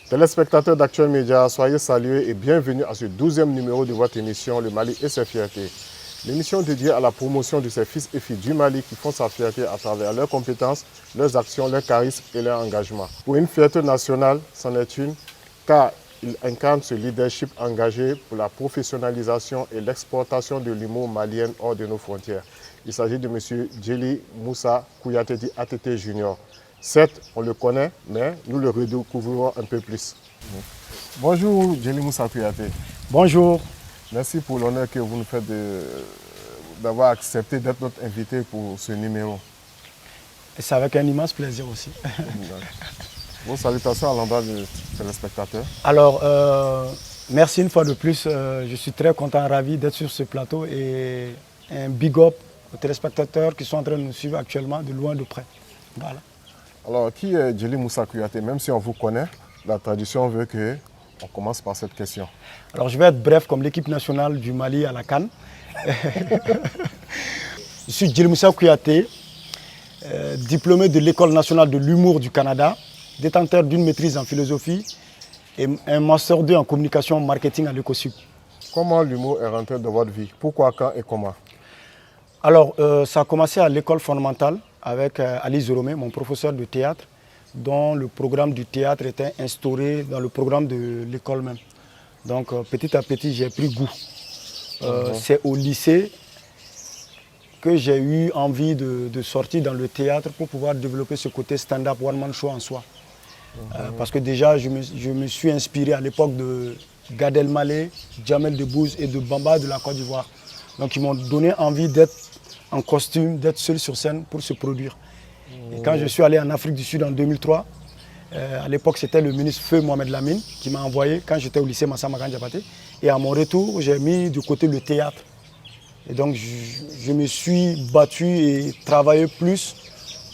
Téléspectateurs d'Actuel Média, soyez salués et bienvenue à ce 12e numéro de votre émission Le Mali et ses fiertés. L'émission dédiée à la promotion de ces fils et filles du Mali qui font sa fierté à travers leurs compétences, leurs actions, leur charisme et leur engagement. Pour une fierté nationale, c'en est une, car il incarne ce leadership engagé pour la professionnalisation et l'exportation de l'humour malien hors de nos frontières. Il s'agit de M. Djely Moussa Kouyaté dit ATT Junior. Certes, on le connaît, mais nous le redécouvrons un peu plus. Bonjour Djely Moussa Kouyaté. Bonjour. Merci pour l'honneur que vous nous faites d'avoir accepté d'être notre invité pour ce numéro. C'est avec un immense plaisir aussi. Vos salutations à l'endroit des téléspectateurs. Alors, merci une fois de plus. Je suis très content, ravi d'être sur ce plateau et un big up aux téléspectateurs qui sont en train de nous suivre actuellement de loin de près. Voilà. Alors, qui est Djely Moussa Kouyaté? Même si on vous connaît, la tradition veut qu'on commence par cette question. Alors, je vais être bref comme l'équipe nationale du Mali à la CAN. Je suis Djely Moussa Kouyaté, diplômé de l'École nationale de l'humour du Canada, détenteur d'une maîtrise en philosophie et un master 2 en communication marketing à l'ECOSUP. Comment l'humour est rentré dans votre vie? Pourquoi, quand et comment? Alors, ça a commencé à l'école fondamentale avec Ali Zoromé, mon professeur de théâtre, dont le programme du théâtre était instauré dans le programme de l'école même. Donc, petit à petit, j'ai pris goût. C'est au lycée que j'ai eu envie de sortir dans le théâtre pour pouvoir développer ce côté stand-up, one-man show en soi. Parce que déjà, je me suis inspiré à l'époque de Gad Elmaleh, Jamel Debbouze et de Bamba de la Côte d'Ivoire. Donc, ils m'ont donné envie d'être en costume, d'être seul sur scène pour se produire. Et quand je suis allé en Afrique du Sud en 2003, à l'époque, c'était le ministre Feu Mohamed Lamine qui m'a envoyé quand j'étais au lycée Massa Magan Diabaté. Et à mon retour, j'ai mis de côté le théâtre. Et donc, je me suis battu et travaillé plus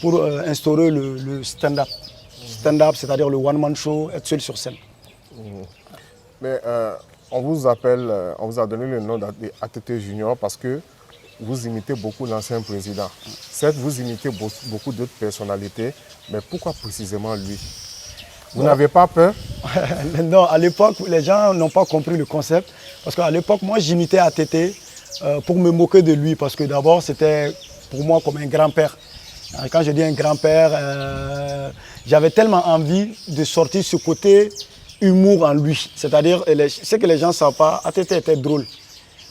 pour instaurer le stand-up. Stand-up, c'est-à-dire le one-man show, être seul sur scène. Mais on vous a donné le nom d'ATT Junior parce que vous imitez beaucoup l'ancien président. Certes, vous imitez beaucoup d'autres personnalités, mais pourquoi précisément lui? Vous n'avez pas peur? Non, à l'époque, les gens n'ont pas compris le concept. Parce qu'à l'époque, moi, j'imitais ATT pour me moquer de lui. Parce que d'abord, c'était pour moi comme un grand-père. Quand je dis un grand-père, j'avais tellement envie de sortir ce côté humour en lui. C'est-à-dire, ce que les gens ne savent pas, ATT était drôle.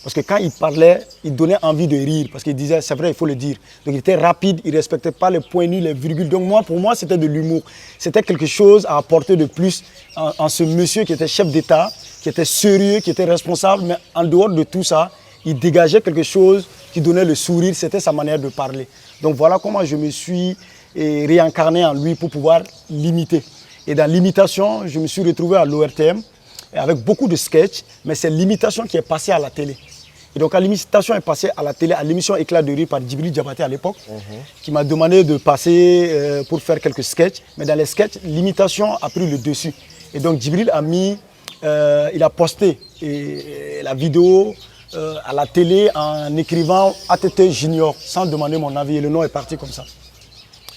Parce que quand il parlait, il donnait envie de rire. Parce qu'il disait, c'est vrai, il faut le dire. Donc il était rapide, il ne respectait pas les points nus, les virgules. Donc pour moi, c'était de l'humour. C'était quelque chose à apporter de plus en ce monsieur qui était chef d'État, qui était sérieux, qui était responsable. Mais en dehors de tout ça, il dégageait quelque chose qui donnait le sourire. C'était sa manière de parler. Donc voilà comment je me suis réincarné en lui pour pouvoir l'imiter. Et dans l'imitation, je me suis retrouvé à l'ORTM avec beaucoup de sketchs, mais c'est l'imitation qui est passée à la télé. Et donc, quand l'imitation est passée à la télé, à l'émission Éclat de rire par Djibril Diabaté à l'époque, qui m'a demandé de passer pour faire quelques sketchs. Mais dans les sketchs, l'imitation a pris le dessus. Et donc, Djibril il a posté la vidéo à la télé en écrivant ATT Junior, sans demander mon avis. Et le nom est parti comme ça.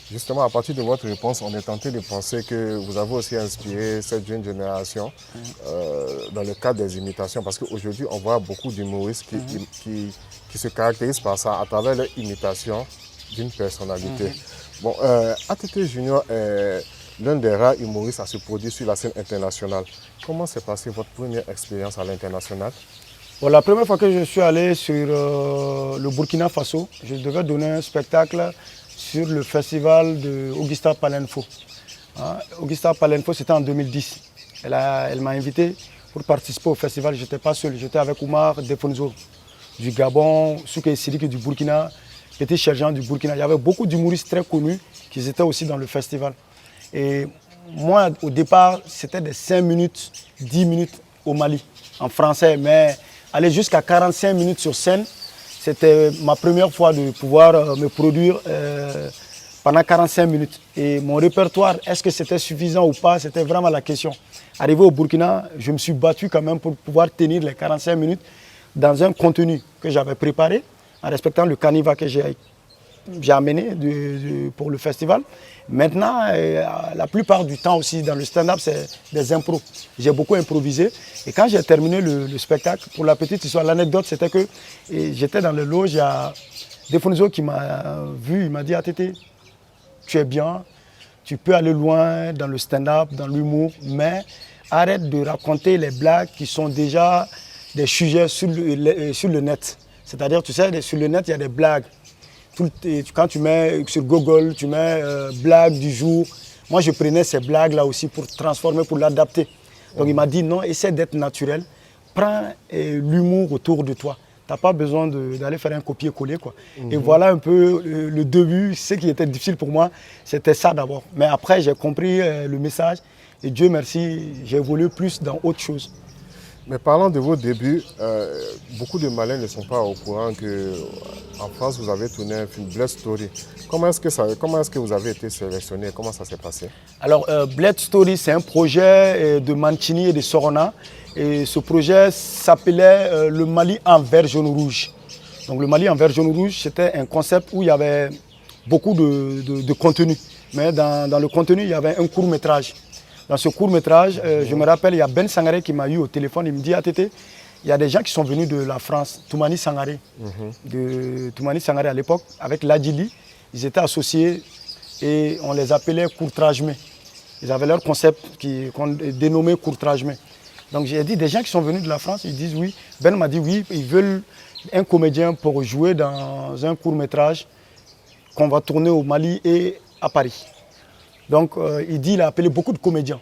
Justement, à partir de votre réponse, on est tenté de penser que vous avez aussi inspiré cette jeune génération dans le cadre des imitations. Parce qu'aujourd'hui, on voit beaucoup d'humoristes qui se caractérisent par ça, à travers leur imitation d'une personnalité. Bon, ATT Junior est l'un des rares humoristes à se produire sur la scène internationale. Comment s'est passée votre première expérience à l'international? Bon, la première fois que je suis allé sur le Burkina Faso, je devais donner un spectacle sur le festival de Augusta Palenfo. Augusta Palenfo, c'était en 2010. Elle m'a invité pour participer au festival. Je n'étais pas seul, j'étais avec Oumar Defonzo du Gabon, Souké Sidiki du Burkina, Petit Sergent du Burkina. Il y avait beaucoup d'humoristes très connus qui étaient aussi dans le festival. Et moi, au départ, c'était des 5 minutes, 10 minutes au Mali, en français. Mais aller jusqu'à 45 minutes sur scène, c'était ma première fois de pouvoir me produire pendant 45 minutes. Et mon répertoire, est-ce que c'était suffisant ou pas? C'était vraiment la question. Arrivé au Burkina, je me suis battu quand même pour pouvoir tenir les 45 minutes dans un contenu que j'avais préparé en respectant le canevas que j'ai j'ai amené pour le festival. Maintenant, la plupart du temps aussi dans le stand-up, c'est des impros. J'ai beaucoup improvisé. Et quand j'ai terminé le spectacle, pour la petite histoire, l'anecdote, c'était que j'étais dans le loge, il y a Defonzo qui m'a vu, il m'a dit « Ah Tété, tu es bien, tu peux aller loin dans le stand-up, dans l'humour, mais arrête de raconter les blagues qui sont déjà des sujets sur le net. » C'est-à-dire, tu sais, sur le net, il y a des blagues. Quand tu mets sur Google, tu mets blagues du jour. Moi, je prenais ces blagues-là aussi pour transformer, pour l'adapter. Donc, il m'a dit non, essaie d'être naturel. Prends l'humour autour de toi. Tu n'as pas besoin d'aller faire un copier-coller, quoi. Et voilà un peu le début. Ce qui était difficile pour moi, c'était ça d'abord. Mais après, j'ai compris le message. Et Dieu merci, j'ai évolué plus dans autre chose. Mais parlant de vos débuts, beaucoup de Maliens ne sont pas au courant qu'en France, vous avez tourné un film Blood Story. Comment est-ce que vous avez été sélectionné? Comment ça s'est passé? Alors, Blood Story, c'est un projet de Mancini et de Sorona. Et ce projet s'appelait le Mali en vert, jaune, rouge. Donc, le Mali en vert, jaune, rouge, c'était un concept où il y avait beaucoup de contenu. Mais dans le contenu, il y avait un court-métrage. Dans ce court-métrage, je me rappelle, il y a Ben Sangaré qui m'a eu au téléphone. Il me dit, ah Tété, il y a des gens qui sont venus de la France, Toumani Sangaré, de Toumani Sangaré à l'époque, avec Ladjili. Ils étaient associés et on les appelait Courtrajmé. Ils avaient leur concept qu'on dénommait Courtrajmé. Donc j'ai dit, des gens qui sont venus de la France, ils disent oui. Ben m'a dit oui, ils veulent un comédien pour jouer dans un court-métrage qu'on va tourner au Mali et à Paris. Donc il dit, il a appelé beaucoup de comédiens.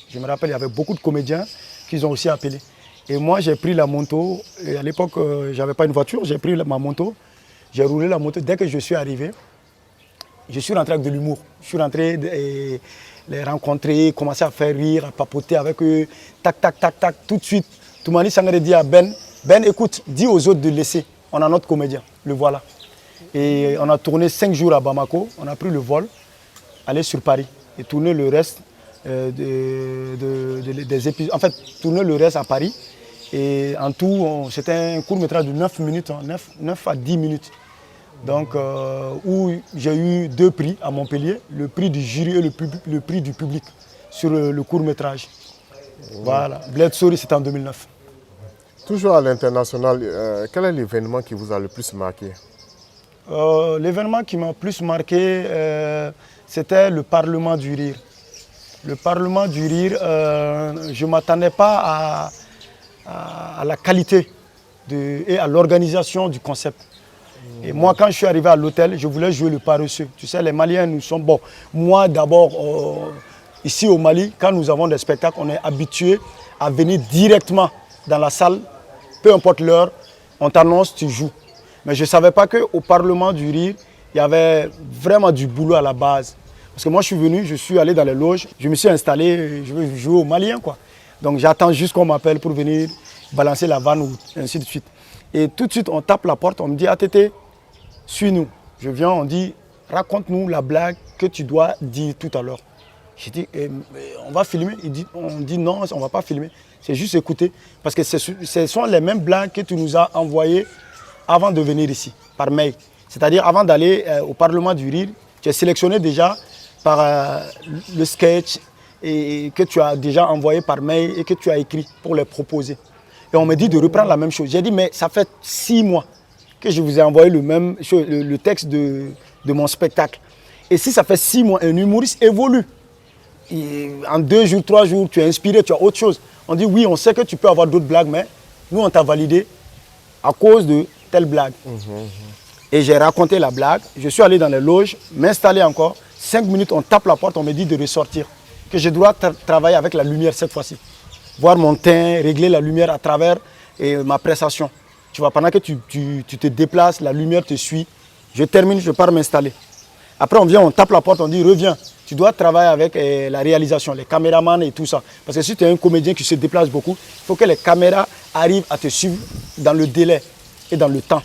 Je me rappelle, il y avait beaucoup de comédiens qu'ils ont aussi appelés. Et moi, j'ai pris la moto. Et à l'époque, je n'avais pas une voiture, j'ai pris ma moto. J'ai roulé la moto. Dès que je suis arrivé, je suis rentré avec de l'humour. Je suis rentré les rencontrer, commencer à faire rire, à papoter avec eux. Tac, tac, tac, tac, tout de suite. Toumani Sangaré dit à Ben, écoute, dis aux autres de laisser. On a notre comédien, le voilà. Et on a tourné 5 jours à Bamako. On a pris le vol, aller sur Paris et tourner le reste des épisodes. En fait, tourner le reste à Paris. Et en tout, c'était un court-métrage de 9 minutes, 9 à 10 minutes. Donc, où j'ai eu 2 prix à Montpellier, le prix du jury et le prix du public sur le court-métrage. Voilà, Blood Story, c'était en 2009. Toujours à l'international, quel est l'événement qui vous a le plus marqué? L'événement qui m'a le plus marqué, c'était le Parlement du Rire. Le Parlement du Rire, je ne m'attendais pas à la qualité et à l'organisation du concept. Et moi, quand je suis arrivé à l'hôtel, je voulais jouer le paresseux. Tu sais, les Maliens, nous sommes... Bon, moi, d'abord, ici au Mali, quand nous avons des spectacles, on est habitué à venir directement dans la salle, peu importe l'heure, on t'annonce, tu joues. Mais je ne savais pas qu'au Parlement du Rire, il y avait vraiment du boulot à la base. Parce que moi, je suis venu, je suis allé dans les loges, je me suis installé, je veux jouer aux Maliens, quoi. Donc j'attends juste qu'on m'appelle pour venir balancer la vanne ou ainsi de suite. Et tout de suite, on tape la porte, on me dit, ah Tété, suis-nous. Je viens, on dit, raconte-nous la blague que tu dois dire tout à l'heure. J'ai dit, on va filmer. On dit non, on ne va pas filmer. C'est juste écouter. Parce que ce sont les mêmes blagues que tu nous as envoyées avant de venir ici, par mail. C'est-à-dire, avant d'aller au Parlement du Rire, tu es sélectionné déjà par le sketch et que tu as déjà envoyé par mail et que tu as écrit pour les proposer. Et on me dit de reprendre la même chose. J'ai dit, mais ça fait 6 mois que je vous ai envoyé le texte de mon spectacle. Et si ça fait 6 mois, un humoriste évolue. Et en 2 jours, 3 jours, tu es inspiré, tu as autre chose. On dit, oui, on sait que tu peux avoir d'autres blagues, mais nous, on t'a validé à cause de telle blague. Et j'ai raconté la blague. Je suis allé dans les loges, m'installer encore. 5 minutes, on tape la porte, on me dit de ressortir. Que je dois travailler avec la lumière cette fois-ci. Voir mon teint, régler la lumière à travers ma prestation. Tu vois, pendant que tu te déplaces, la lumière te suit. Je termine, je pars m'installer. Après, on vient, on tape la porte, on dit reviens. Tu dois travailler avec la réalisation, les caméramans et tout ça. Parce que si tu es un comédien qui se déplace beaucoup, il faut que les caméras arrivent à te suivre dans le délai et dans le temps.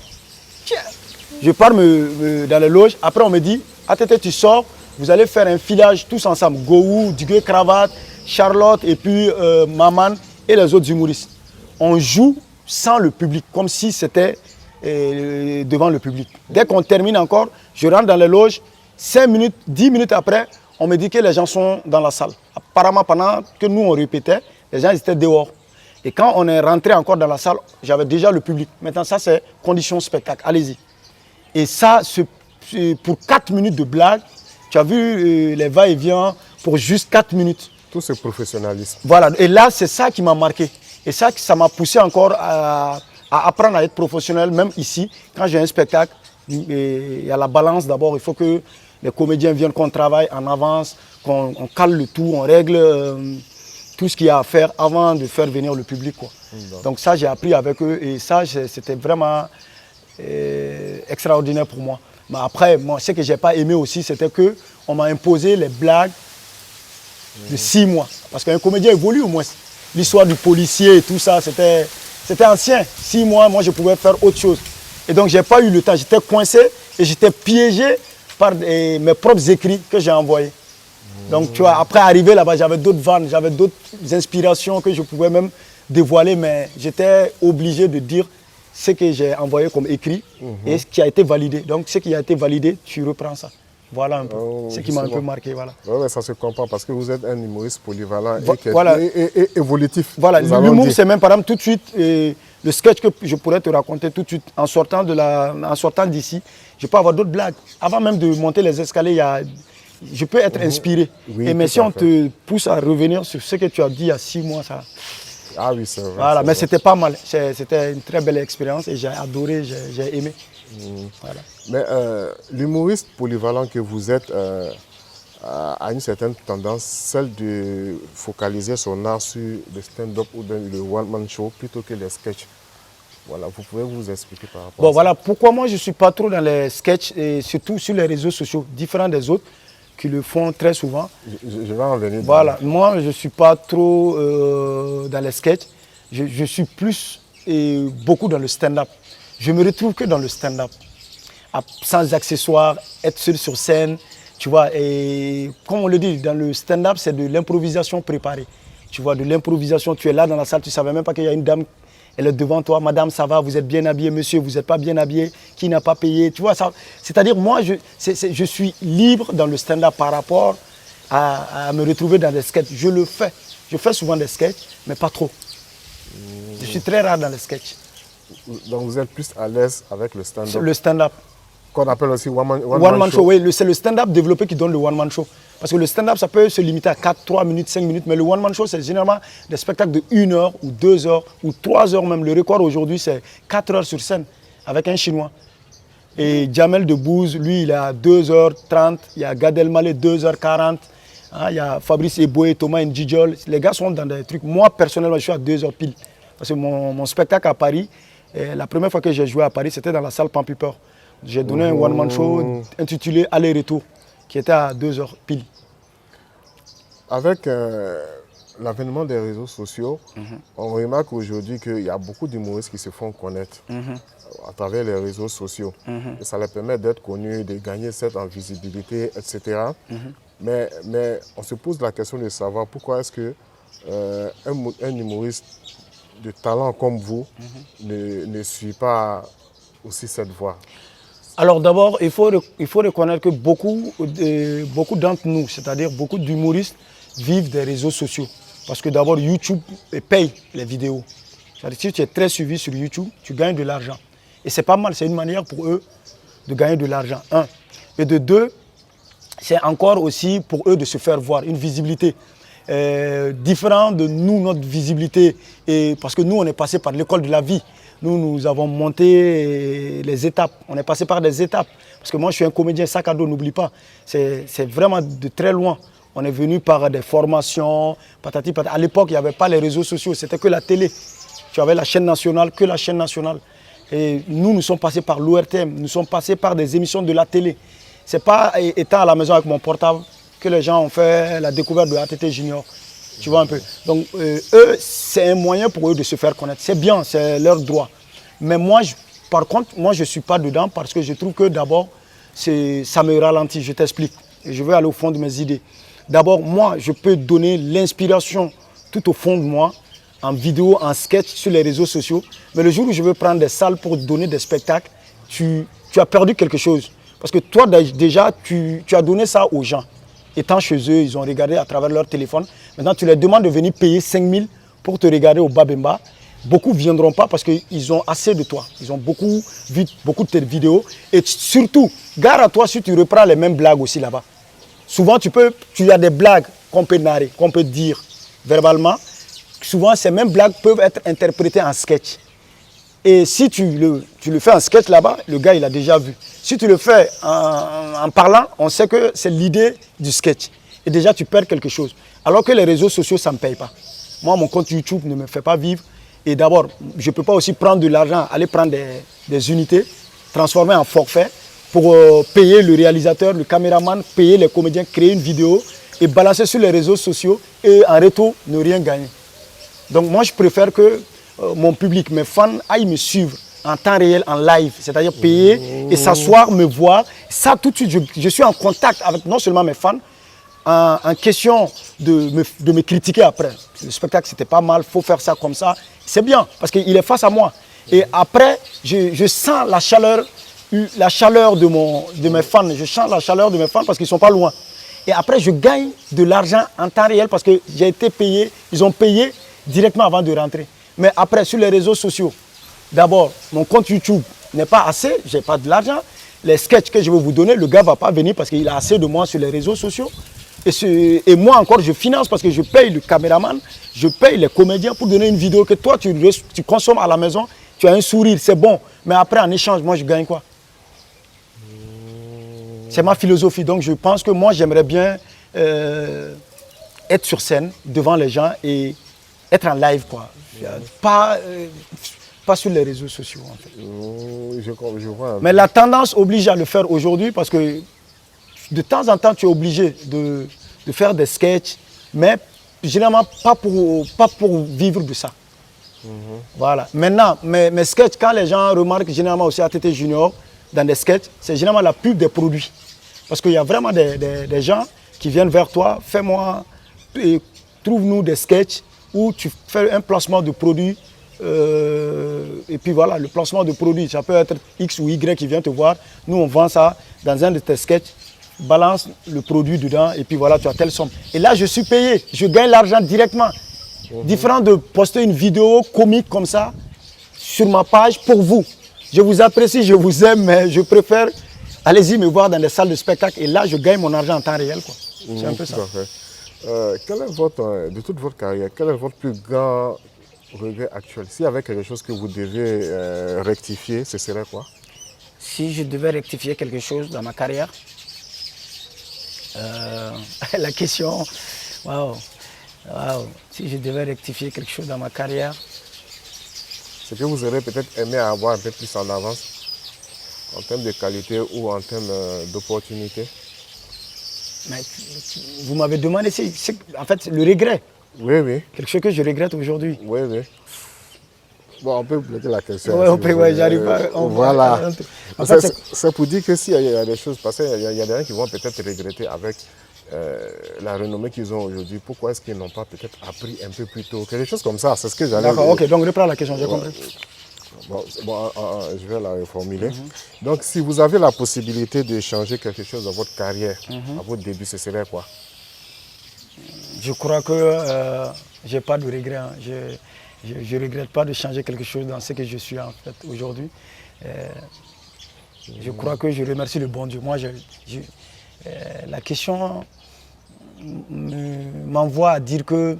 Je pars dans les loges. Après, on me dit, ah Tété, tu sors, vous allez faire un filage tous ensemble. Gowou, Duguay Cravate, Charlotte et puis Maman et les autres humoristes. On joue sans le public, comme si c'était devant le public. Dès qu'on termine encore, je rentre dans les loges, 5 minutes, 10 minutes après, on me dit que les gens sont dans la salle. Apparemment, pendant que nous on répétait, les gens étaient dehors. Et quand on est rentré encore dans la salle, j'avais déjà le public. Maintenant, ça c'est condition spectacle, allez-y. Et ça, pour 4 minutes de blague, tu as vu les va-et-vient pour juste 4 minutes. Tout ce professionnalisme. Voilà, et là, c'est ça qui m'a marqué. Et ça m'a poussé encore à apprendre à être professionnel, même ici. Quand j'ai un spectacle, il y a la balance d'abord. Il faut que les comédiens viennent, qu'on travaille en avance, qu'on cale le tout, on règle tout ce qu'il y a à faire avant de faire venir le public, quoi. Donc ça, j'ai appris avec eux et ça, c'était vraiment extraordinaire pour moi. Mais après, moi, ce que je n'ai pas aimé aussi, c'était qu'on m'a imposé les blagues de 6 mois. Parce qu'un comédien évolue au moins. L'histoire du policier et tout ça, c'était ancien. 6 mois, moi, je pouvais faire autre chose. Et donc, je n'ai pas eu le temps. J'étais coincé et j'étais piégé par mes propres écrits que j'ai envoyés. Donc, tu vois, après arriver là-bas, j'avais d'autres vannes, j'avais d'autres inspirations que je pouvais même dévoiler, mais j'étais obligé de dire ce que j'ai envoyé comme écrit et ce qui a été validé. Donc, ce qui a été validé, tu reprends ça. Voilà un peu. Ce qui m'a un peu marqué. Voilà. Ouais, ça se comprend parce que vous êtes un humoriste polyvalent et évolutif. Voilà, l'humour, c'est même par exemple tout de suite, le sketch que je pourrais te raconter tout de suite, en sortant d'ici, je peux avoir d'autres blagues. Avant même de monter les escaliers, je peux être inspiré. Oui, mais si on te pousse à revenir sur ce que tu as dit il y a 6 mois, ça... Ah oui, c'est vrai. Voilà, mais c'était pas mal. C'était une très belle expérience et j'ai adoré, j'ai aimé. Voilà. Mais l'humoriste polyvalent que vous êtes a une certaine tendance, celle de focaliser son art sur le stand-up ou le one-man show plutôt que les sketchs. Voilà, vous pouvez vous expliquer par rapport à ça. Voilà, pourquoi moi je ne suis pas trop dans les sketchs et surtout sur les réseaux sociaux, différents des autres qui le font très souvent. Je vais en venir. Voilà, moi je ne suis pas trop dans les sketchs, je suis plus et beaucoup dans le stand-up. Je me retrouve que dans le stand-up, sans accessoires, être seul sur scène, tu vois. Et comme on le dit, dans le stand-up, c'est de l'improvisation préparée. Tu vois, de l'improvisation, tu es là dans la salle, tu ne savais même pas qu'il y a une dame, elle est devant toi, madame, ça va, vous êtes bien habillé, monsieur, vous n'êtes pas bien habillé, qui n'a pas payé, tu vois. C'est-à-dire, moi, je suis libre dans le stand-up par rapport à me retrouver dans des sketchs. Je le fais. Je fais souvent des sketchs, mais pas trop. Je suis très rare dans les sketchs. Donc vous êtes plus à l'aise avec le stand-up. Le stand-up. Qu'on appelle aussi one-man show. Oui, c'est le stand-up développé qui donne le one-man show. Parce que le stand-up, ça peut se limiter à 4, 3 minutes, 5 minutes. Mais le one-man show, c'est généralement des spectacles de 1 heure ou 2 heures ou 3 heures même. Le record aujourd'hui, c'est 4 heures sur scène avec un Chinois. Et Jamel Debbouze, lui, il est à 2h30. Il y a Gad Elmaleh, 2h40. Hein, il y a Fabrice Eboué, Thomas Ndjidjol. Les gars sont dans des trucs. Moi, personnellement, je suis à 2 heures pile. Parce que mon spectacle à Paris, la première fois que j'ai joué à Paris, c'était dans la salle Pampiper. J'ai donné un one-man show intitulé Aller-retour, qui était à 2 heures pile. Avec l'avènement des réseaux sociaux, on remarque aujourd'hui qu'il y a beaucoup d'humoristes qui se font connaître à travers les réseaux sociaux. Et ça leur permet d'être connus, de gagner cette visibilité, etc. Mais on se pose la question de savoir pourquoi est-ce qu'un humoriste de talent comme vous ne suit pas aussi cette voie. Alors d'abord, il faut reconnaître que beaucoup d'entre nous, c'est-à-dire beaucoup d'humoristes, vivent des réseaux sociaux. Parce que d'abord, YouTube paye les vidéos. C'est-à-dire si tu es très suivi sur YouTube, tu gagnes de l'argent. Et c'est pas mal, c'est une manière pour eux de gagner de l'argent, 1. Et de 2, c'est encore aussi pour eux de se faire voir, une visibilité. Différent de nous, notre visibilité, et parce que nous, on est passé par l'école de la vie. Nous avons monté les étapes. On est passé par des étapes. Parce que moi, je suis un comédien sac à dos, n'oublie pas. C'est vraiment de très loin. On est venu par des formations, patati patata. À l'époque, il n'y avait pas les réseaux sociaux, c'était que la télé. Tu avais la chaîne nationale, que la chaîne nationale. Et nous sommes passés par l'ORTM, nous sommes passés par des émissions de la télé. Ce n'est pas étant à la maison avec mon portable que les gens ont fait la découverte de ATT Junior. Tu vois un peu. Donc, eux, c'est un moyen pour eux de se faire connaître. C'est bien, c'est leur droit. Mais moi, par contre, moi, je ne suis pas dedans parce que je trouve que d'abord, ça me ralentit. Je t'explique. Je vais aller au fond de mes idées. D'abord, moi, je peux donner l'inspiration tout au fond de moi en vidéo, en sketch sur les réseaux sociaux. Mais le jour où je veux prendre des salles pour donner des spectacles, tu as perdu quelque chose. Parce que toi, déjà, tu as donné ça aux gens. Étant chez eux, ils ont regardé à travers leur téléphone. Maintenant, tu leur demandes de venir payer 5 000 pour te regarder au Babemba. Beaucoup ne viendront pas parce qu'ils ont assez de toi. Ils ont beaucoup vu beaucoup de tes vidéos. Et surtout, gare à toi si tu reprends les mêmes blagues aussi là-bas. Souvent, tu as des blagues qu'on peut narrer, qu'on peut dire verbalement. Souvent, ces mêmes blagues peuvent être interprétées en sketch. Et si tu le fais en sketch là-bas, le gars, il a déjà vu. Si tu le fais en parlant, on sait que c'est l'idée du sketch. Et déjà, tu perds quelque chose. Alors que les réseaux sociaux, ça ne me paye pas. Moi, mon compte YouTube ne me fait pas vivre. Et d'abord, je ne peux pas aussi prendre de l'argent, aller prendre des unités, transformer en forfait pour payer le réalisateur, le caméraman, payer les comédiens, créer une vidéo et balancer sur les réseaux sociaux et en retour, ne rien gagner. Donc moi, je préfère que mon public, mes fans, aillent me suivre en temps réel, en live, c'est-à-dire payer et s'asseoir, me voir. Ça, tout de suite, je suis en contact avec non seulement mes fans, en question de me critiquer après. Le spectacle, c'était pas mal, il faut faire ça comme ça. C'est bien, parce qu'il est face à moi. Et après, je sens la chaleur de mes fans. Je sens la chaleur de mes fans parce qu'ils ne sont pas loin. Et après, je gagne de l'argent en temps réel parce que j'ai été payé. Ils ont payé directement avant de rentrer. Mais après, sur les réseaux sociaux, d'abord, mon compte YouTube n'est pas assez. Je n'ai pas de l'argent. Les sketchs que je vais vous donner, le gars ne va pas venir parce qu'il a assez de moi sur les réseaux sociaux. Et moi encore, je finance parce que je paye le caméraman, je paye les comédiens pour donner une vidéo que toi, tu consommes à la maison, tu as un sourire, c'est bon. Mais après, en échange, moi, je gagne quoi? C'est ma philosophie. Donc, je pense que moi, j'aimerais bien être sur scène, devant les gens et être en live, quoi. Pas sur les réseaux sociaux, en fait. Je vois. Mais la tendance oblige à le faire aujourd'hui parce que de temps en temps, tu es obligé de faire des sketchs, mais généralement pas pour vivre de ça. Voilà. Maintenant, mes sketchs, quand les gens remarquent généralement aussi à TT Junior, dans des sketchs, c'est généralement la pub des produits. Parce qu'il y a vraiment des gens qui viennent vers toi, fais-moi, trouve-nous des sketchs où tu fais un placement de produit. Et puis voilà, le placement de produit, ça peut être X ou Y qui vient te voir. Nous, on vend ça dans un de tes sketchs. Balance le produit dedans et puis voilà, tu as telle somme. Et là, je suis payé, je gagne l'argent directement. Différent de poster une vidéo comique comme ça sur ma page pour vous. Je vous apprécie, je vous aime, mais je préfère, allez-y me voir dans les salles de spectacle et là, je gagne mon argent en temps réel, quoi. C'est un peu ça. Quel est de toute votre carrière, quel est votre plus grand regret actuel? S'il y avait quelque chose que vous devez rectifier, ce serait quoi? Si je devais rectifier quelque chose dans ma carrière, la question, waouh. Si je devais rectifier quelque chose dans ma carrière. C'est que vous aurez peut-être aimé avoir un peu plus en avance, en termes de qualité ou en termes d'opportunité. Mais vous m'avez demandé, c'est en fait le regret. Oui, oui. Quelque chose que je regrette aujourd'hui. Oui, oui. Bon, on peut poser la question. Oui, j'arrive pas. Voilà. En fait, c'est pour dire que s'il y a des choses, parce qu'il y a des gens qui vont peut-être regretter avec la renommée qu'ils ont aujourd'hui, pourquoi est-ce qu'ils n'ont pas peut-être appris un peu plus tôt? Quelque chose comme ça, c'est ce que j'allais dire. D'accord, ok, donc reprends la question, j'ai compris. Bon, je vais la reformuler. Donc, si vous avez la possibilité de changer quelque chose dans votre carrière, à votre début, ce serait quoi? Je crois que je n'ai pas de regret. Hein. Je ne regrette pas de changer quelque chose dans ce que je suis en fait aujourd'hui. Je crois que je remercie le bon Dieu. Moi, la question m'envoie à dire que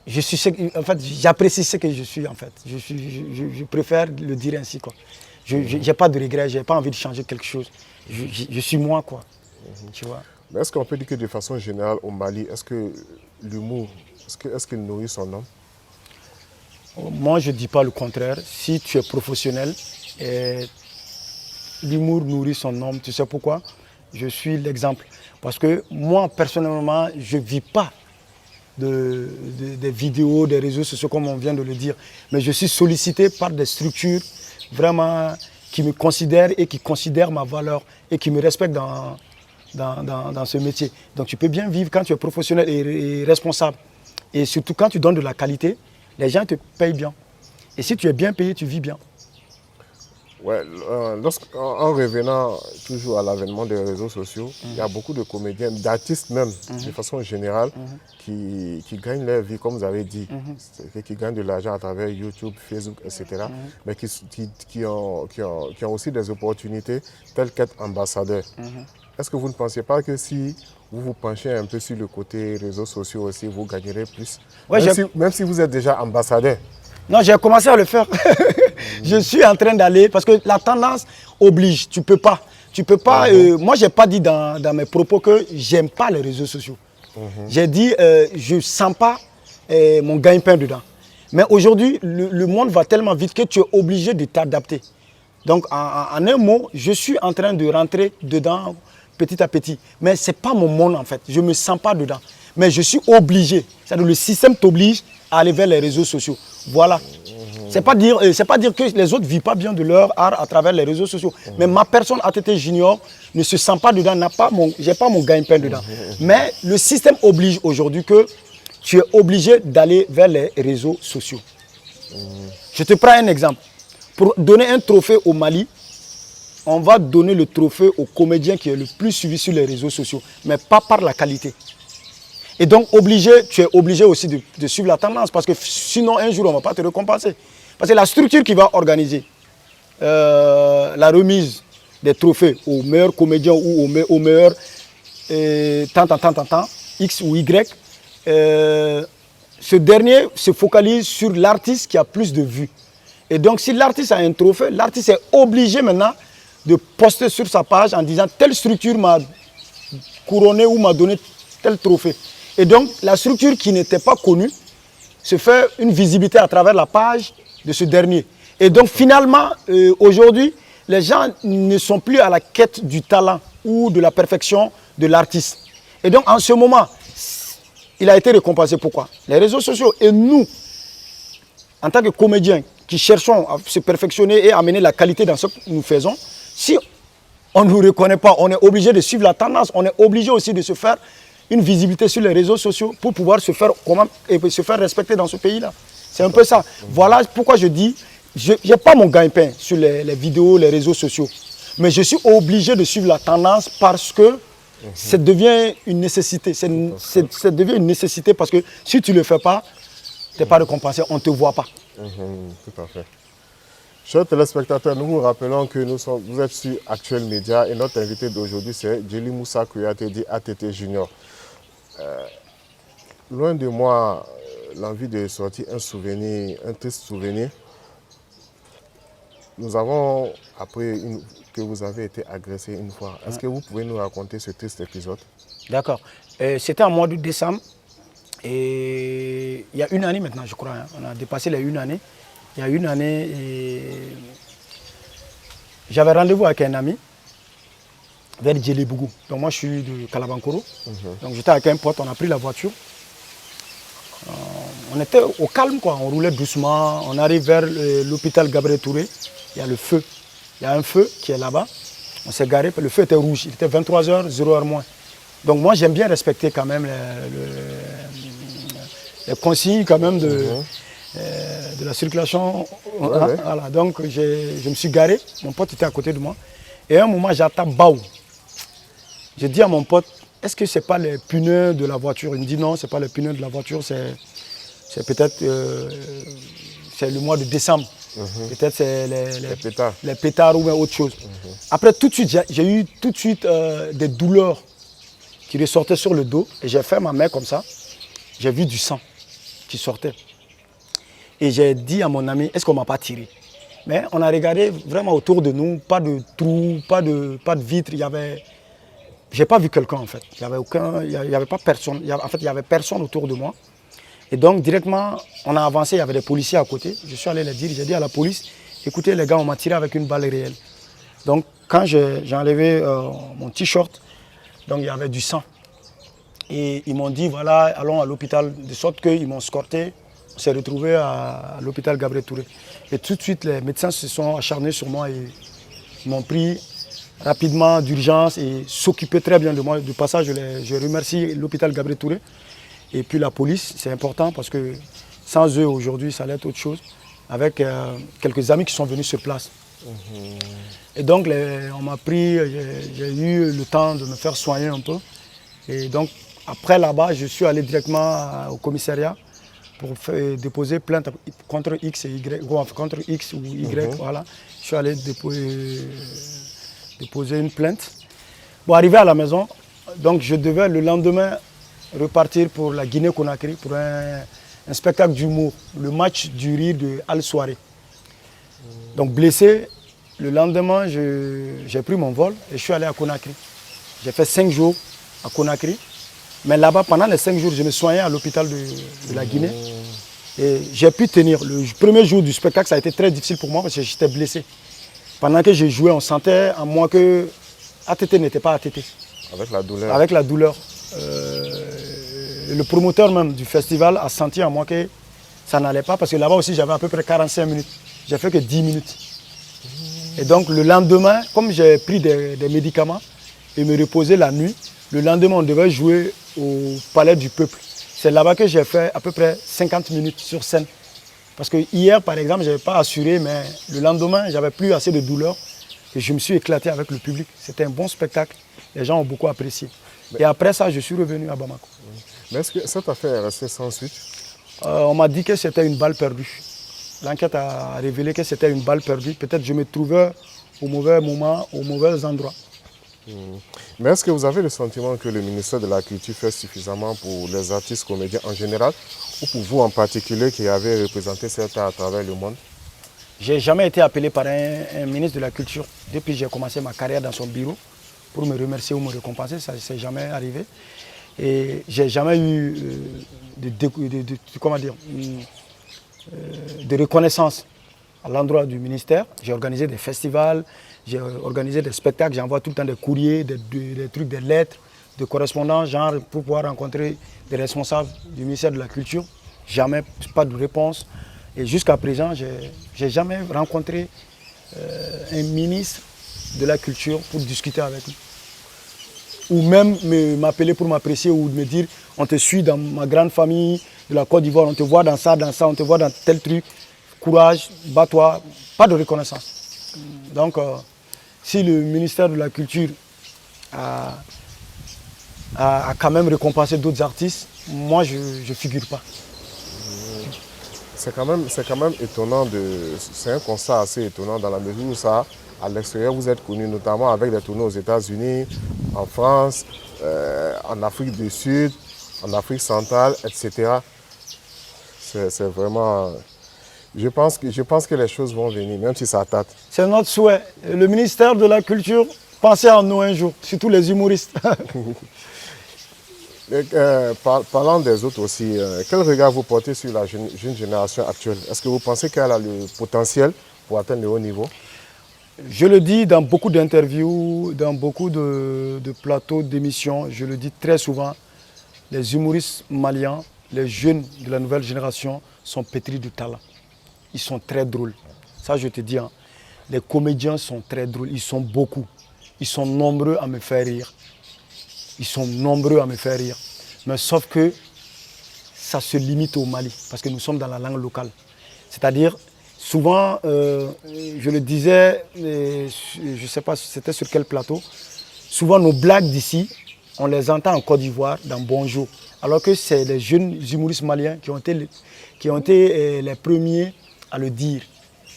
je suis en fait, j'apprécie ce que je suis en fait. Je préfère le dire ainsi, quoi. Je n'ai pas de regret, je n'ai pas envie de changer quelque chose. Je suis moi, quoi. Tu vois. Mais est-ce qu'on peut dire que de façon générale au Mali, est-ce que l'humour, est-ce qu'il nourrit son homme? Moi, je ne dis pas le contraire. Si tu es professionnel, l'humour nourrit son homme. Tu sais pourquoi? Je suis l'exemple. Parce que moi, personnellement, je ne vis pas des vidéos, des réseaux sociaux, comme on vient de le dire. Mais je suis sollicité par des structures vraiment qui me considèrent et qui considèrent ma valeur et qui me respectent dans ce métier. Donc tu peux bien vivre quand tu es professionnel et responsable. Et surtout, quand tu donnes de la qualité, les gens te payent bien. Et si tu es bien payé, tu vis bien. Ouais, en revenant toujours à l'avènement des réseaux sociaux, il y a beaucoup de comédiens, d'artistes même, de façon générale, qui gagnent leur vie, comme vous avez dit, qui gagnent de l'argent à travers YouTube, Facebook, etc., mais qui ont aussi des opportunités telles qu'être ambassadeurs. Est-ce que vous ne pensez pas que si vous vous penchez un peu sur le côté réseaux sociaux aussi, vous gagnerez plus, Ouais, même si vous êtes déjà ambassadeur? Non, j'ai commencé à le faire. Je suis en train d'aller parce que la tendance oblige. Tu peux pas. Tu peux pas. Moi, j'ai pas dit dans mes propos que j'aime pas les réseaux sociaux. J'ai dit je sens pas mon gagne-pain dedans. Mais aujourd'hui, le monde va tellement vite que tu es obligé de t'adapter. Donc, en un mot, je suis en train de rentrer dedans petit à petit. Mais c'est pas mon monde en fait. Je me sens pas dedans. Mais je suis obligé. C'est-à-dire le système t'oblige à aller vers les réseaux sociaux. Voilà. C'est pas dire que les autres ne vivent pas bien de leur art à travers les réseaux sociaux. Mais ma personne ATT Junior ne se sent pas dedans, j'ai pas mon gagne-pain dedans. Mais le système oblige aujourd'hui que tu es obligé d'aller vers les réseaux sociaux. Je te prends un exemple. Pour donner un trophée au Mali, on va donner le trophée au comédien qui est le plus suivi sur les réseaux sociaux, mais pas par la qualité. Et donc, tu es obligé aussi de suivre la tendance parce que sinon, un jour, on ne va pas te récompenser. Parce que la structure qui va organiser la remise des trophées aux meilleurs comédiens ou aux meilleurs X ou Y, ce dernier se focalise sur l'artiste qui a plus de vues. Et donc, si l'artiste a un trophée, l'artiste est obligé maintenant de poster sur sa page en disant telle structure m'a couronné ou m'a donné tel trophée. Et donc, la structure qui n'était pas connue se fait une visibilité à travers la page de ce dernier. Et donc, finalement, aujourd'hui, les gens ne sont plus à la quête du talent ou de la perfection de l'artiste. Et donc, en ce moment, il a été récompensé. Pourquoi? Les réseaux sociaux. Et nous, en tant que comédiens qui cherchons à se perfectionner et amener la qualité dans ce que nous faisons, si on ne nous reconnaît pas, on est obligé de suivre la tendance, on est obligé aussi de se faire une visibilité sur les réseaux sociaux pour pouvoir se faire respecter dans ce pays-là. C'est un peu ça. Voilà pourquoi je dis, je n'ai pas mon gagne-pain sur les vidéos, les réseaux sociaux. Mais je suis obligé de suivre la tendance parce que ça devient une nécessité. Ça devient une nécessité parce que si tu ne le fais pas, tu n'es pas récompensé, on ne te voit pas. Tout à fait. Chers téléspectateurs, nous vous rappelons que vous êtes sur Actuel Média et notre invité d'aujourd'hui c'est Djely Moussa Kouyaté dit ATT Junior. Loin de moi l'envie de sortir un souvenir, un triste souvenir. Nous avons appris que vous avez été agressé une fois. Est-ce que vous pouvez nous raconter ce triste épisode? D'accord. C'était en mois de décembre. Et il y a une année maintenant, je crois. On a dépassé les une année. Il y a une année, j'avais rendez-vous avec un ami vers Djelibougou. Donc moi, je suis de Kalabankoro. Donc j'étais avec un pote, on a pris la voiture. On était au calme, quoi. On roulait doucement. On arrive vers l'hôpital Gabriel Touré. Il y a le feu. Il y a un feu qui est là-bas. On s'est garé, le feu était rouge. Il était 23h, 0h moins. Donc moi, j'aime bien respecter quand même les consignes quand même de la circulation. Voilà. Donc je me suis garé. Mon pote était à côté de moi. Et à un moment, j'attends Baou. J'ai dit à mon pote, est-ce que ce n'est pas les pneus de la voiture? Il me dit non, ce n'est pas les pneus de la voiture, c'est peut-être c'est le mois de décembre. Peut-être c'est les pétards ou bien autre chose. Après, tout de suite, j'ai eu tout de suite des douleurs qui ressortaient sur le dos. Et j'ai fait ma main comme ça. J'ai vu du sang qui sortait. Et j'ai dit à mon ami, est-ce qu'on ne m'a pas tiré? Mais on a regardé vraiment autour de nous, pas de trous, pas de vitres. Je n'ai pas vu quelqu'un en fait. Il n'y avait pas personne. En fait, il n'y avait personne autour de moi. Et donc, directement, on a avancé, il y avait des policiers à côté. Je suis allé les dire, j'ai dit à la police, écoutez les gars, on m'a tiré avec une balle réelle. Donc, quand j'ai enlevé mon t-shirt, donc il y avait du sang. Et ils m'ont dit, voilà, allons à l'hôpital, de sorte qu'ils m'ont escorté. On s'est retrouvé à l'hôpital Gabriel Touré. Et tout de suite, les médecins se sont acharnés sur moi et m'ont pris rapidement d'urgence et s'occupaient très bien de moi. Du passage, je remercie l'hôpital Gabriel Touré. Et puis la police, c'est important parce que sans eux aujourd'hui, ça allait être autre chose. Avec quelques amis qui sont venus sur place. Et donc on m'a pris, j'ai eu le temps de me faire soigner un peu. Et donc après là-bas, je suis allé directement au commissariat pour déposer plainte contre X et Y, contre X ou Y, voilà. Je suis allé déposer une plainte. Bon, arrivé à la maison, donc je devais le lendemain repartir pour la Guinée-Conakry pour un spectacle d'humour, le match du rire de Al Soirée. Donc blessé, le lendemain, j'ai pris mon vol et je suis allé à Conakry. J'ai fait 5 jours à Conakry. Mais là-bas, pendant les 5 jours, je me soignais à l'hôpital de la Guinée. Et j'ai pu tenir. Le premier jour du spectacle, ça a été très difficile pour moi parce que j'étais blessé. Pendant que j'ai joué, on sentait en moi que ATT n'était pas ATT. Avec la douleur. Avec la douleur. Le promoteur même du festival a senti en moi que ça n'allait pas parce que là-bas aussi, j'avais à peu près 45 minutes. J'ai fait que 10 minutes. Et donc le lendemain, comme j'ai pris des médicaments et me reposé la nuit, le lendemain, on devait jouer au Palais du Peuple. C'est là-bas que j'ai fait à peu près 50 minutes sur scène. Parce que hier, par exemple, je n'avais pas assuré, mais le lendemain, j'avais plus assez de douleur et je me suis éclaté avec le public. C'était un bon spectacle. Les gens ont beaucoup apprécié. Et après ça, je suis revenu à Bamako. Mais est-ce que cette affaire est restée sans suite? On m'a dit que c'était une balle perdue. L'enquête a révélé que c'était une balle perdue. Peut-être que je me trouvais au mauvais moment, au mauvais endroit. Mais est-ce que vous avez le sentiment que le ministère de la Culture fait suffisamment pour les artistes comédiens en général ou pour vous en particulier qui avez représenté cet art à travers le monde? Je n'ai jamais été appelé par un ministre de la Culture depuis que j'ai commencé ma carrière dans son bureau pour me remercier ou me récompenser. Ça ne s'est jamais arrivé. Et je n'ai jamais eu de reconnaissance à l'endroit du ministère. J'ai organisé des festivals, j'ai organisé des spectacles, j'envoie tout le temps des courriers, des trucs, des lettres, des correspondances, genre pour pouvoir rencontrer des responsables du ministère de la Culture. Jamais, pas de réponse. Et jusqu'à présent, je n'ai jamais rencontré un ministre de la Culture pour discuter avec lui. Ou même m'appeler pour m'apprécier ou me dire on te suit dans ma grande famille de la Côte d'Ivoire, on te voit dans ça, on te voit dans tel truc, courage, bats-toi, pas de reconnaissance. Donc si le ministère de la Culture a quand même récompensé d'autres artistes, moi je ne figure pas. C'est quand même étonnant, c'est un constat assez étonnant dans la mesure où ça, à l'extérieur, vous êtes connu notamment avec des tournées aux États-Unis, en France, en Afrique du Sud, en Afrique centrale, etc. C'est vraiment... Je pense que les choses vont venir, même si ça tâte. C'est notre souhait. Le ministère de la Culture, pensez en nous un jour, surtout les humoristes. Parlant des autres aussi, quel regard vous portez sur la jeune génération actuelle? Est-ce que vous pensez qu'elle a le potentiel pour atteindre le haut niveau? Je le dis dans beaucoup d'interviews, dans beaucoup de plateaux d'émissions, je le dis très souvent, les humoristes maliens, les jeunes de la nouvelle génération sont pétris de talent. Ils sont très drôles. Ça, je te dis, hein, les comédiens sont très drôles, ils sont beaucoup. Ils sont nombreux à me faire rire. Ils sont nombreux à me faire rire. Mais sauf que ça se limite au Mali, parce que nous sommes dans la langue locale. C'est-à-dire, souvent, je le disais, je ne sais pas si c'était sur quel plateau, souvent nos blagues d'ici, on les entend en Côte d'Ivoire, dans Bonjour. Alors que c'est les jeunes humoristes maliens qui ont été les premiers à le dire.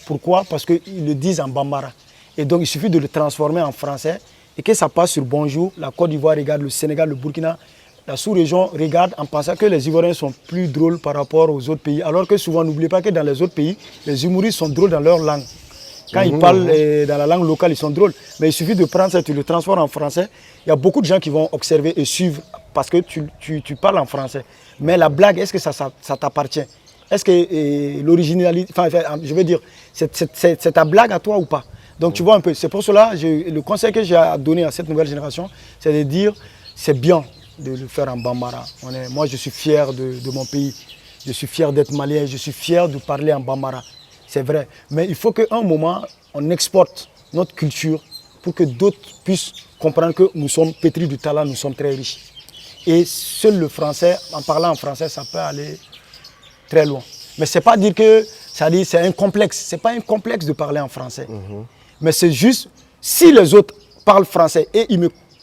Pourquoi? Parce qu'ils le disent en bambara. Et donc il suffit de le transformer en français et que ça passe sur Bonjour. La Côte d'Ivoire regarde, le Sénégal, le Burkina, la sous-région regarde en pensant que les Ivoiriens sont plus drôles par rapport aux autres pays. Alors que souvent, n'oubliez pas que dans les autres pays, les humoristes sont drôles dans leur langue. Quand ils parlent dans la langue locale, ils sont drôles. Mais il suffit de prendre ça, tu le transformes en français. Il y a beaucoup de gens qui vont observer et suivre parce que tu parles en français. Mais la blague, est-ce que ça t'appartient? Est-ce que l'originalité, enfin, je veux dire, c'est ta blague à toi ou pas? Donc tu vois un peu, c'est pour cela, le conseil que j'ai à donner à cette nouvelle génération, c'est de dire, c'est bien de le faire en bambara. Moi, je suis fier de mon pays. Je suis fier d'être malien. Je suis fier de parler en bambara. C'est vrai. Mais il faut qu'à un moment, on exporte notre culture pour que d'autres puissent comprendre que nous sommes pétris du talent, nous sommes très riches. Et seul le français, en parlant en français, ça peut aller très loin. Mais c'est pas dire que c'est un complexe. C'est pas un complexe de parler en français. Mais c'est juste, si les autres parlent français et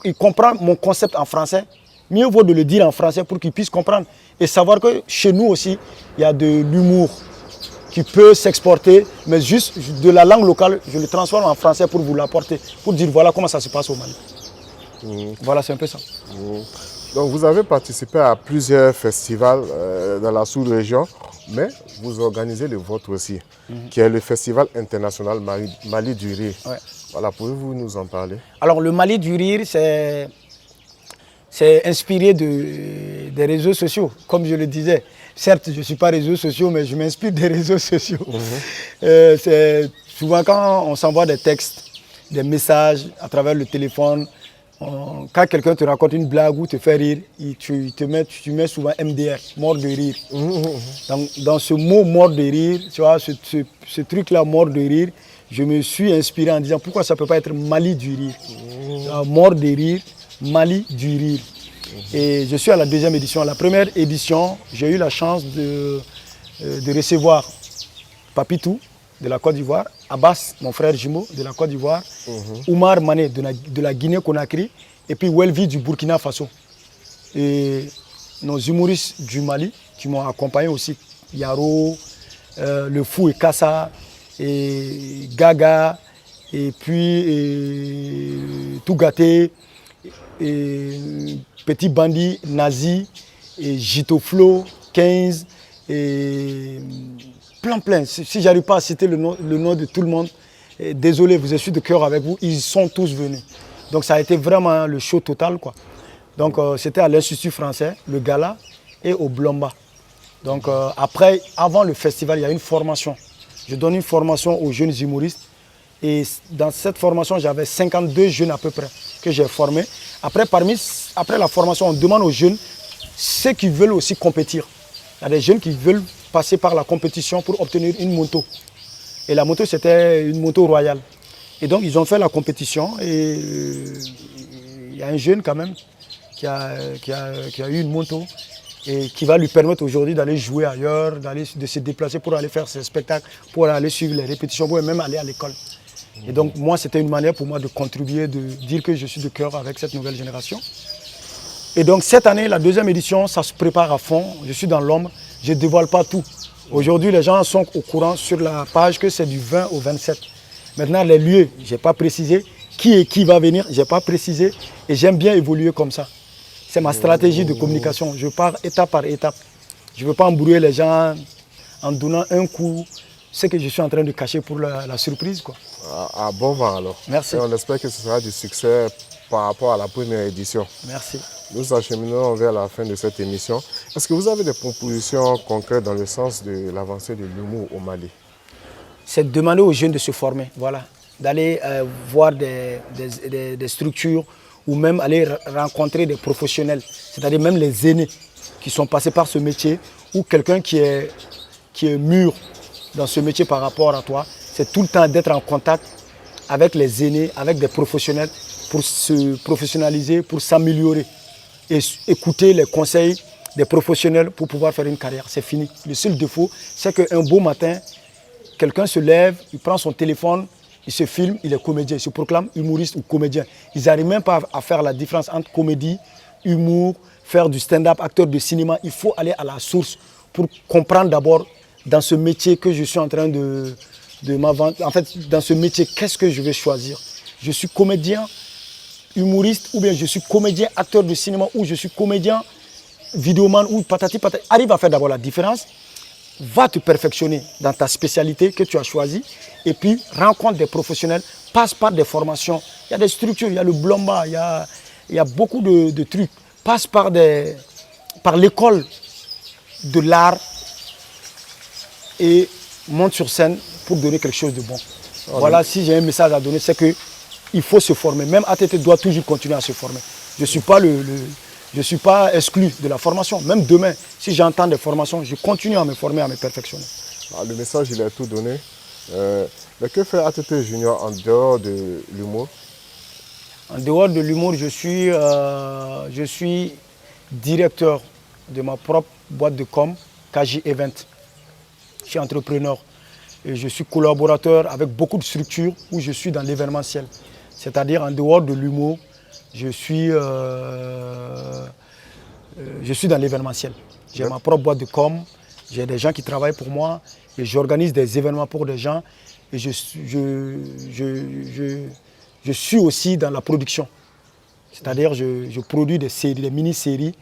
ils comprennent mon concept en français, mieux vaut de le dire en français pour qu'ils puissent comprendre. Et savoir que chez nous aussi, il y a de l'humour qui peut s'exporter, mais juste de la langue locale, je le transforme en français pour vous l'apporter, pour dire voilà comment ça se passe au Mali. Voilà, c'est un peu ça. Donc vous avez participé à plusieurs festivals dans la sous-région, mais vous organisez le vôtre aussi, qui est le Festival international Mali du Rire. Ouais. Voilà, pouvez-vous nous en parler? Alors le Mali du Rire, c'est inspiré des réseaux sociaux, comme je le disais. Certes, je ne suis pas réseaux sociaux, mais je m'inspire des réseaux sociaux. C'est souvent quand on s'envoie des textes, des messages à travers le téléphone, quand quelqu'un te raconte une blague ou te fait rire, tu mets souvent MDR, mort de rire. Dans ce mot mort de rire, tu vois, ce truc-là, mort de rire, je me suis inspiré en disant pourquoi ça ne peut pas être Mali du rire. Mort de rire, Mali du rire. Et je suis à la deuxième édition. À la première édition, j'ai eu la chance de recevoir Papitou de la Côte d'Ivoire, Abbas, mon frère jumeau de la Côte d'Ivoire, Oumar Mané de la Guinée-Conakry et puis Welvi du Burkina Faso. Et nos humoristes du Mali qui m'ont accompagné aussi, Yaro, Le Fou et Kassa, et Gaga, et puis Tougaté, et Petit Bandit, Nazi, et Jitoflo, 15, et plein. Si j'arrive pas à citer le nom de tout le monde, désolé, je suis de cœur avec vous, ils sont tous venus. Donc ça a été vraiment le show total, quoi. Donc c'était à l'Institut français, le gala, et au Blomba. Donc après, avant le festival, il y a une formation. Je donne une formation aux jeunes humoristes. Et dans cette formation, j'avais 52 jeunes à peu près que j'ai formés. Après la formation, on demande aux jeunes ceux qui veulent aussi compétir. Il y a des jeunes qui veulent passer par la compétition pour obtenir une moto. Et la moto, c'était une moto royale. Et donc, ils ont fait la compétition. Et il y a un jeune quand même qui a eu une moto et qui va lui permettre aujourd'hui d'aller jouer ailleurs, de se déplacer pour aller faire ses spectacles, pour aller suivre les répétitions, pour même aller à l'école. Et donc moi, c'était une manière pour moi de contribuer, de dire que je suis de cœur avec cette nouvelle génération. Et donc cette année, la deuxième édition, ça se prépare à fond. Je suis dans l'ombre, je ne dévoile pas tout. Aujourd'hui, les gens sont au courant sur la page que c'est du 20 au 27. Maintenant, les lieux, je n'ai pas précisé. Qui va venir, je n'ai pas précisé. Et j'aime bien évoluer comme ça. C'est ma stratégie de communication. Je pars étape par étape. Je ne veux pas embrouiller les gens en donnant un coup. Ce que je suis en train de cacher pour la surprise, quoi. Bon vent alors. Merci. Et on espère que ce sera du succès par rapport à la première édition. Merci. Nous acheminons vers la fin de cette émission. Est-ce que vous avez des propositions concrètes dans le sens de l'avancée de l'humour au Mali? C'est de demander aux jeunes de se former, voilà. D'aller voir des structures ou même aller rencontrer des professionnels, c'est-à-dire même les aînés qui sont passés par ce métier ou quelqu'un qui est mûr dans ce métier par rapport à toi. C'est tout le temps d'être en contact avec les aînés, avec des professionnels pour se professionnaliser, pour s'améliorer et écouter les conseils des professionnels pour pouvoir faire une carrière. C'est fini. Le seul défaut, c'est qu'un beau matin, quelqu'un se lève, il prend son téléphone, il se filme, il est comédien, il se proclame humoriste ou comédien. Ils n'arrivent même pas à faire la différence entre comédie, humour, faire du stand-up, acteur de cinéma. Il faut aller à la source pour comprendre d'abord dans ce métier que je suis en train de m'avancer. En fait, dans ce métier, qu'est-ce que je vais choisir? Je suis comédien, humoriste, ou bien je suis comédien, acteur de cinéma, ou je suis comédien, vidéoman, ou patati patati. Arrive à faire d'abord la différence. Va te perfectionner dans ta spécialité que tu as choisie et puis rencontre des professionnels, passe par des formations. Il y a des structures, il y a le Blomba, il y a beaucoup de trucs. Passe par l'école de l'art et monte sur scène pour donner quelque chose de bon. Voilà, si j'ai un message à donner, c'est qu'il faut se former. Même ATT doit toujours continuer à se former. Je ne suis pas exclu de la formation. Même demain, si j'entends des formations, je continue à me former, à me perfectionner. Le message, il est tout donné. Mais que fait ATT Junior en dehors de l'humour? En dehors de l'humour, je suis directeur de ma propre boîte de com, KJ Event. Je suis entrepreneur et je suis collaborateur avec beaucoup de structures où je suis dans l'événementiel. C'est-à-dire en dehors de l'humour, je suis dans l'événementiel. J'ai ma propre boîte de com, j'ai des gens qui travaillent pour moi et j'organise des événements pour des gens et je suis aussi dans la production. C'est-à-dire je produis des séries, des mini-séries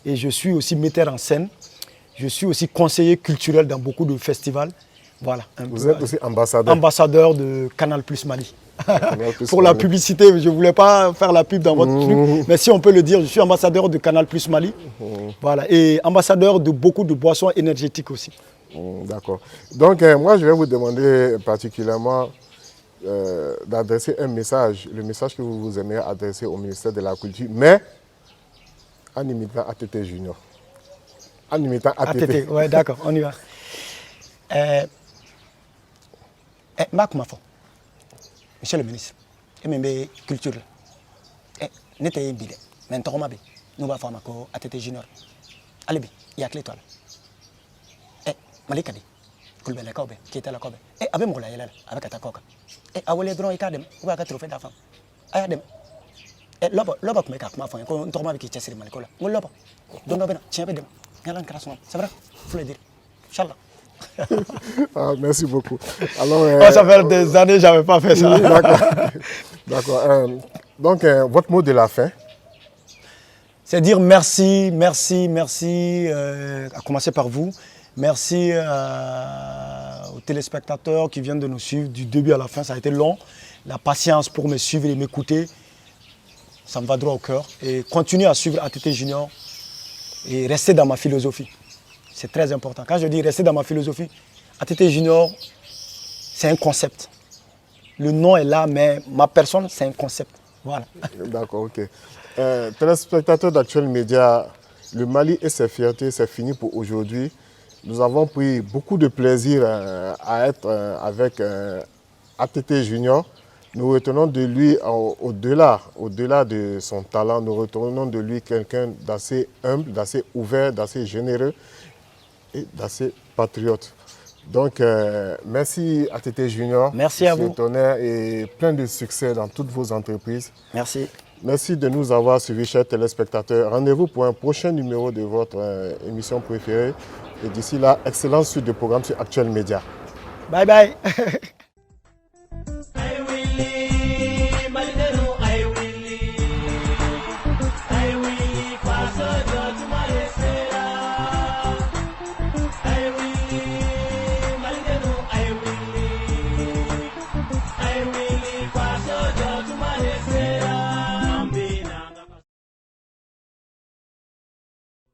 et je suis aussi metteur en scène. Je suis aussi conseiller culturel dans beaucoup de festivals. Voilà. Vous êtes aussi ambassadeur. Ambassadeur de Canal Plus Mali. Plus Pour la publicité, je ne voulais pas faire la pub dans votre truc, mais si on peut le dire, je suis ambassadeur de Canal Plus Mali. Voilà. Et ambassadeur de beaucoup de boissons énergétiques aussi. D'accord. Donc, moi, je vais vous demander particulièrement d'adresser un message, le message que vous aimeriez adresser au ministère de la Culture, mais en imitant ATT Junior. En imitant ATT. ATT, ouais, d'accord, on y va. Marc Mafo, monsieur le ministre, et même culture. N'était pas bidé, mais n't'en bien. Nous va faire ma co ATT Junior. Allez bien, il y a que l'étoile. Malikadi, Kulbele Kobe, qui était la Kobe. Avec mon laïla, avec Atakoka. Awale drone et cadem, ou à trophée d'enfant. Ayadem. Loba me cap ma femme, on tombe avec qui tient Malikola. Mon loba. Donc, tiens, bedem. Yalan Krasson. C'est vrai, il faut le dire. Inch'Allah. Merci beaucoup. Alors, ça fait des années que je n'avais pas fait ça. D'accord. Donc, votre mot de la fin? C'est dire merci, merci, merci, à commencer par vous. Merci aux téléspectateurs qui viennent de nous suivre du début à la fin. Ça a été long. La patience pour me suivre et m'écouter, ça me va droit au cœur. Et continuez à suivre ATT Junior et rester dans ma philosophie. C'est très important. Quand je dis rester dans ma philosophie, ATT Junior, c'est un concept. Le nom est là, mais ma personne, c'est un concept. Voilà. D'accord, ok. Téléspectateurs d'Actuel Média, le Mali et ses fiertés, c'est fini pour aujourd'hui. Nous avons pris beaucoup de plaisir à être avec ATT Junior. Nous retenons de lui, au-delà de son talent, nous retenons de lui quelqu'un d'assez humble, d'assez ouvert, d'assez généreux et d'assez patriote. Donc, merci ATT Junior. Merci à vous. Tonnerre et plein de succès dans toutes vos entreprises. Merci. Merci de nous avoir suivis, chers téléspectateurs. Rendez-vous pour un prochain numéro de votre émission préférée. Et d'ici là, excellente suite de programmes sur Actuel Média. Bye bye.